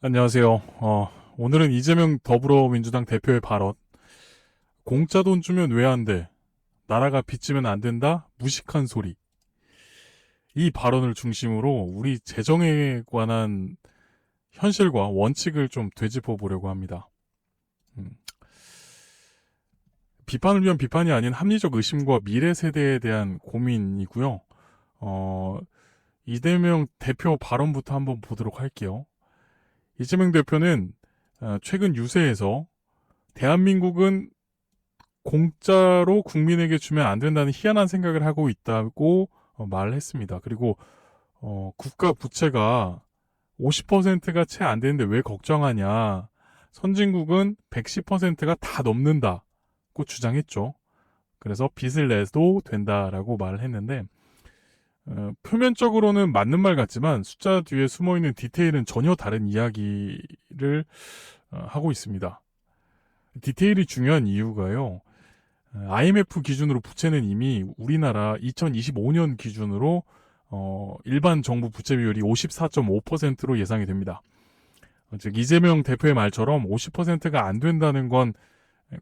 안녕하세요. 오늘은 이재명 더불어민주당 대표의 발언. 공짜 돈 주면 왜 안 돼? 나라가 빚지면 안 된다? 무식한 소리. 이 발언을 중심으로 우리 재정에 관한 현실과 원칙을 좀 되짚어 보려고 합니다. 음, 비판을 위한 비판이 아닌 합리적 의심과 미래 세대에 대한 고민이고요. 어, 이재명 대표 발언부터 한번 보도록 할게요. 이재명 대표는 최근 유세에서 대한민국은 공짜로 국민에게 주면 안 된다는 희한한 생각을 하고 있다고 말을 했습니다. 그리고 국가 부채가 50%가 채 안 되는데 왜 걱정하냐. 선진국은 110%가 다 넘는다고 주장했죠. 그래서 빚을 내도 된다라고 말을 했는데 표면적으로는 맞는 말 같지만 숫자 뒤에 숨어있는 디테일은 전혀 다른 이야기를 하고 있습니다. 디테일이 중요한 이유가요. IMF 기준으로 부채는 이미 우리나라 2025년 기준으로 일반 정부 부채 비율이 54.5%로 예상이 됩니다. 즉 이재명 대표의 말처럼 50%가 안 된다는 건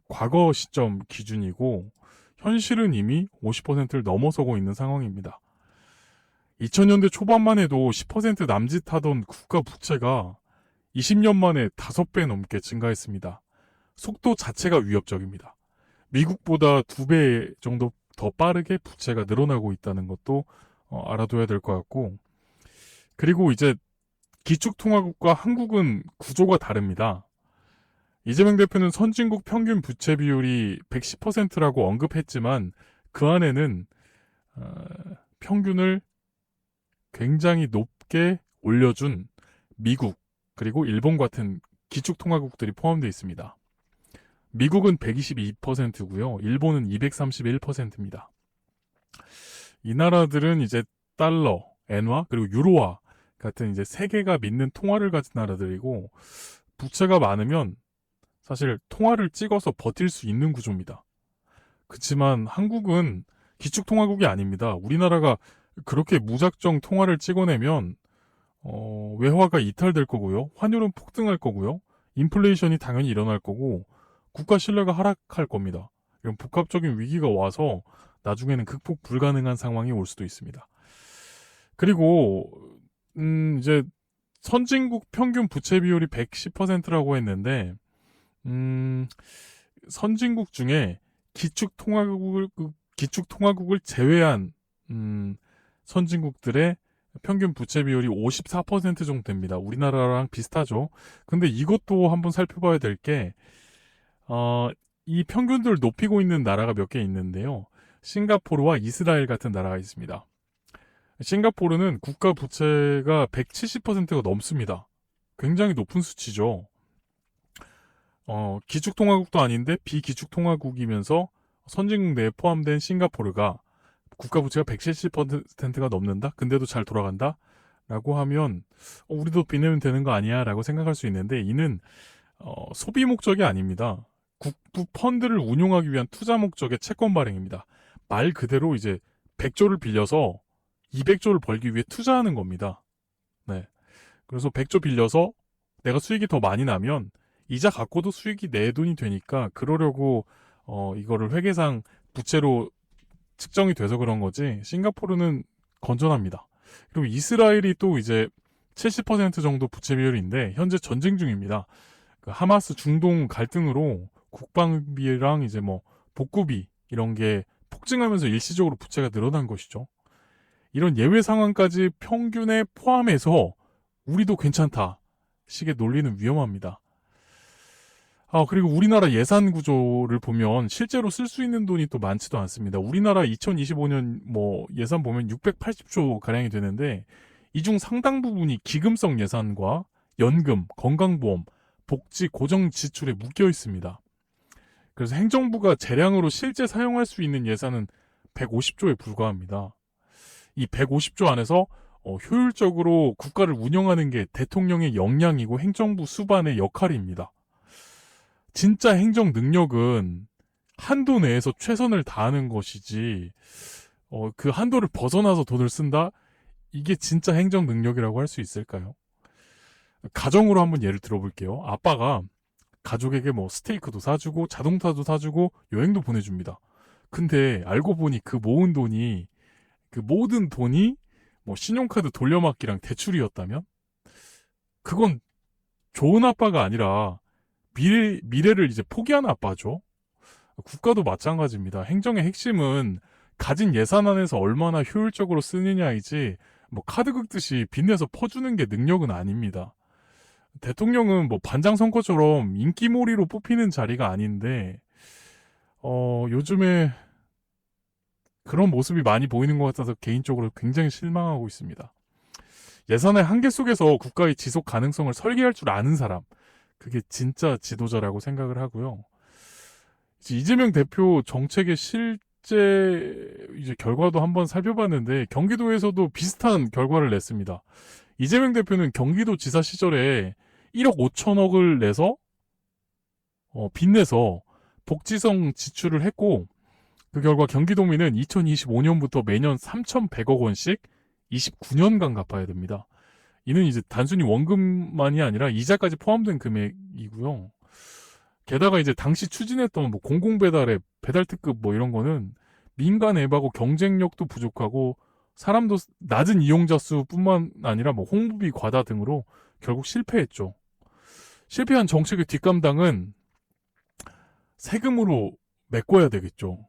과거 시점 기준이고 현실은 이미 50%를 넘어서고 있는 상황입니다. 2000년대 초반만 해도 10% 남짓하던 국가 부채가 20년 만에 5배 넘게 증가했습니다. 속도 자체가 위협적입니다. 미국보다 2배 정도 더 빠르게 부채가 늘어나고 있다는 것도 알아둬야 될 것 같고, 그리고 이제 기축통화국과 한국은 구조가 다릅니다. 이재명 대표는 선진국 평균 부채 비율이 110%라고 언급했지만 그 안에는 평균을 굉장히 높게 올려준 미국 그리고 일본 같은 기축통화국들이 포함되어 있습니다. 미국은 122%고요. 일본은 231%입니다. 이 나라들은 이제 달러, 엔화, 그리고 유로화 같은 이제 세계가 믿는 통화를 가진 나라들이고 부채가 많으면 사실 통화를 찍어서 버틸 수 있는 구조입니다. 그렇지만 한국은 기축통화국이 아닙니다. 우리나라가 그렇게 무작정 통화를 찍어내면 외화가 이탈될 거고요. 환율은 폭등할 거고요. 인플레이션이 당연히 일어날 거고 국가 신뢰가 하락할 겁니다. 이런 복합적인 위기가 와서 나중에는 극복 불가능한 상황이 올 수도 있습니다. 그리고 이제 선진국 평균 부채 비율이 110%라고 했는데 선진국 중에 기축통화국을 제외한 선진국들의 평균 부채 비율이 54% 정도 됩니다. 우리나라랑 비슷하죠. 근데 이것도 한번 살펴봐야 될 게, 이 평균들을 높이고 있는 나라가 몇 개 있는데요. 싱가포르와 이스라엘 같은 나라가 있습니다. 싱가포르는 국가 부채가 170%가 넘습니다. 굉장히 높은 수치죠. 기축통화국도 아닌데 비기축통화국이면서 선진국 내에 포함된 싱가포르가 국가 부채가 170%가 넘는다? 근데도 잘 돌아간다? 라고 하면 우리도 빚내면 되는 거 아니야? 라고 생각할 수 있는데 이는 소비 목적이 아닙니다. 국부 펀드를 운용하기 위한 투자 목적의 채권 발행입니다. 말 그대로 이제 100조를 빌려서 200조를 벌기 위해 투자하는 겁니다. 네. 그래서 100조 빌려서 내가 수익이 더 많이 나면 이자 갖고도 수익이 내 돈이 되니까 그러려고 이거를 회계상 부채로 측정이 돼서 그런 거지 싱가포르는 건전합니다. 그리고 이스라엘이 또 이제 70% 정도 부채 비율인데 현재 전쟁 중입니다. 그 하마스 중동 갈등으로 국방비랑 이제 뭐 복구비 이런 게 폭증하면서 일시적으로 부채가 늘어난 것이죠. 이런 예외 상황까지 평균에 포함해서 우리도 괜찮다 식의 논리는 위험합니다. 그리고 우리나라 예산 구조를 보면 실제로 쓸 수 있는 돈이 또 많지도 않습니다. 우리나라 2025년 뭐 예산 보면 680조 가량이 되는데 이 중 상당 부분이 기금성 예산과 연금, 건강보험, 복지, 고정 지출에 묶여 있습니다. 그래서 행정부가 재량으로 실제 사용할 수 있는 예산은 150조에 불과합니다. 이 150조 안에서 효율적으로 국가를 운영하는 게 대통령의 역량이고 행정부 수반의 역할입니다. 진짜 행정 능력은 한도 내에서 최선을 다하는 것이지, 그 한도를 벗어나서 돈을 쓴다? 이게 진짜 행정 능력이라고 할 수 있을까요? 가정으로 한번 예를 들어볼게요. 아빠가 가족에게 뭐 스테이크도 사주고 자동차도 사주고 여행도 보내줍니다. 근데 알고 보니 그 모은 돈이 그 모든 돈이 뭐 신용카드 돌려막기랑 대출이었다면 그건 좋은 아빠가 아니라 미래를 이제 포기한 아빠죠. 국가도 마찬가지입니다. 행정의 핵심은 가진 예산 안에서 얼마나 효율적으로 쓰느냐이지 뭐 카드 긁듯이 빚내서 퍼주는 게 능력은 아닙니다. 대통령은 뭐 반장 선거처럼 인기몰이로 뽑히는 자리가 아닌데 요즘에 그런 모습이 많이 보이는 것 같아서 개인적으로 굉장히 실망하고 있습니다. 예산의 한계 속에서 국가의 지속 가능성을 설계할 줄 아는 사람, 그게 진짜 지도자라고 생각을 하고요. 이재명 대표 정책의 실제 이제 결과도 한번 살펴봤는데 경기도에서도 비슷한 결과를 냈습니다. 이재명 대표는 경기도지사 시절에 1억 5천억을 내서 빚내서 복지성 지출을 했고 그 결과 경기도민은 2025년부터 매년 3,100억 원씩 29년간 갚아야 됩니다. 이는 이제 단순히 원금만이 아니라 이자까지 포함된 금액이고요. 게다가 이제 당시 추진했던 뭐 공공배달앱, 배달특급 뭐 이런 거는 민간 앱하고 경쟁력도 부족하고 사람도 낮은 이용자 수뿐만 아니라 뭐 홍보비 과다 등으로 결국 실패했죠. 실패한 정책의 뒷감당은 세금으로 메꿔야 되겠죠.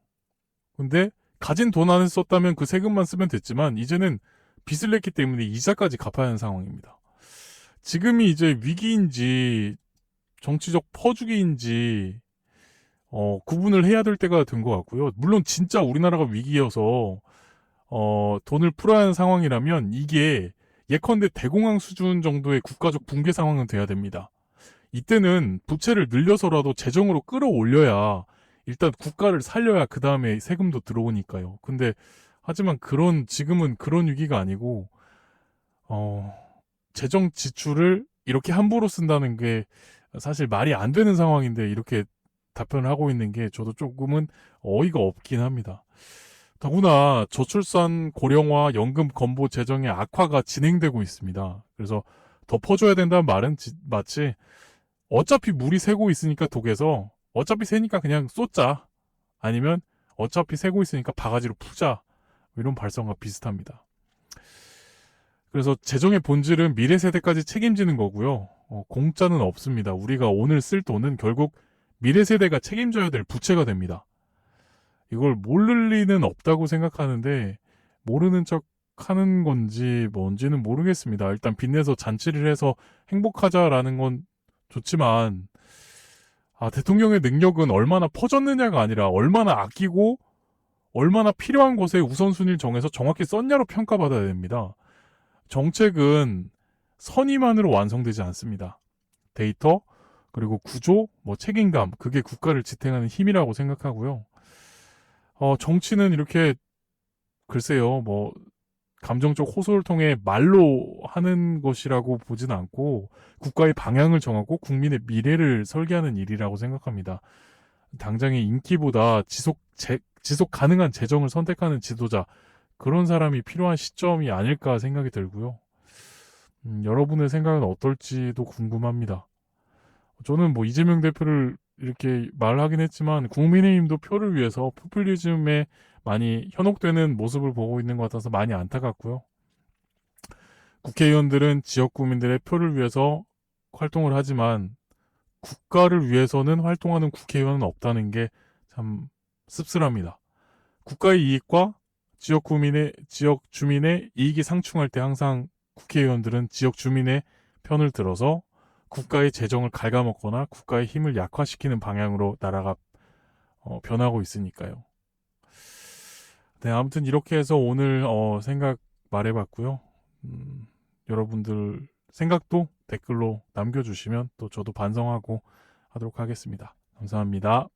근데 가진 돈 안에 썼다면 그 세금만 쓰면 됐지만 이제는 빚을 냈기 때문에 이자까지 갚아야 하는 상황입니다. 지금이 이제 위기인지 정치적 퍼주기인지 구분을 해야 될 때가 된 것 같고요. 물론 진짜 우리나라가 위기여서 돈을 풀어야 하는 상황이라면 이게 예컨대 대공황 수준 정도의 국가적 붕괴 상황은 돼야 됩니다. 이때는 부채를 늘려서라도 재정으로 끌어올려야 일단 국가를 살려야 그 다음에 세금도 들어오니까요. 근데 하지만 지금은 그런 위기가 아니고 재정 지출을 이렇게 함부로 쓴다는 게 사실 말이 안 되는 상황인데 이렇게 답변을 하고 있는 게 저도 조금은 어이가 없긴 합니다. 더구나 저출산 고령화 연금 건보 재정의 악화가 진행되고 있습니다. 그래서 덮어줘야 된다는 말은 마치 어차피 물이 새고 있으니까 독에서 어차피 새니까 그냥 쏟자. 아니면 어차피 새고 있으니까 바가지로 푸자. 이런 발상과 비슷합니다. 그래서 재정의 본질은 미래 세대까지 책임지는 거고요. 공짜는 없습니다. 우리가 오늘 쓸 돈은 결국 미래 세대가 책임져야 될 부채가 됩니다. 이걸 모를 리는 없다고 생각하는데 모르는 척 하는 건지 뭔지는 모르겠습니다. 일단 빚내서 잔치를 해서 행복하자라는 건 좋지만 대통령의 능력은 얼마나 퍼졌느냐가 아니라 얼마나 아끼고 얼마나 필요한 곳에 우선순위를 정해서 정확히 썼냐로 평가받아야 됩니다. 정책은 선의만으로 완성되지 않습니다. 데이터, 그리고 구조, 뭐 책임감, 그게 국가를 지탱하는 힘이라고 생각하고요. 정치는 이렇게 글쎄요, 뭐 감정적 호소를 통해 말로 하는 것이라고 보진 않고 국가의 방향을 정하고 국민의 미래를 설계하는 일이라고 생각합니다. 당장의 인기보다 지속 가능한 재정을 선택하는 지도자, 그런 사람이 필요한 시점이 아닐까 생각이 들고요. 여러분의 생각은 어떨지도 궁금합니다. 저는 뭐 이재명 대표를 이렇게 말하긴 했지만 국민의힘도 표를 위해서 포퓰리즘에 많이 현혹되는 모습을 보고 있는 것 같아서 많이 안타깝고요. 국회의원들은 지역 구민들의 표를 위해서 활동을 하지만 국가를 위해서는 활동하는 국회의원은 없다는 게 참 씁쓸합니다. 국가의 이익과 지역 주민의 이익이 상충할 때 항상 국회의원들은 지역 주민의 편을 들어서 국가의 재정을 갉아먹거나 국가의 힘을 약화시키는 방향으로 나라가 변하고 있으니까요. 네, 아무튼 이렇게 해서 오늘 생각 말해봤고요. 여러분들 생각도 댓글로 남겨주시면 또 저도 반성하고 하도록 하겠습니다. 감사합니다.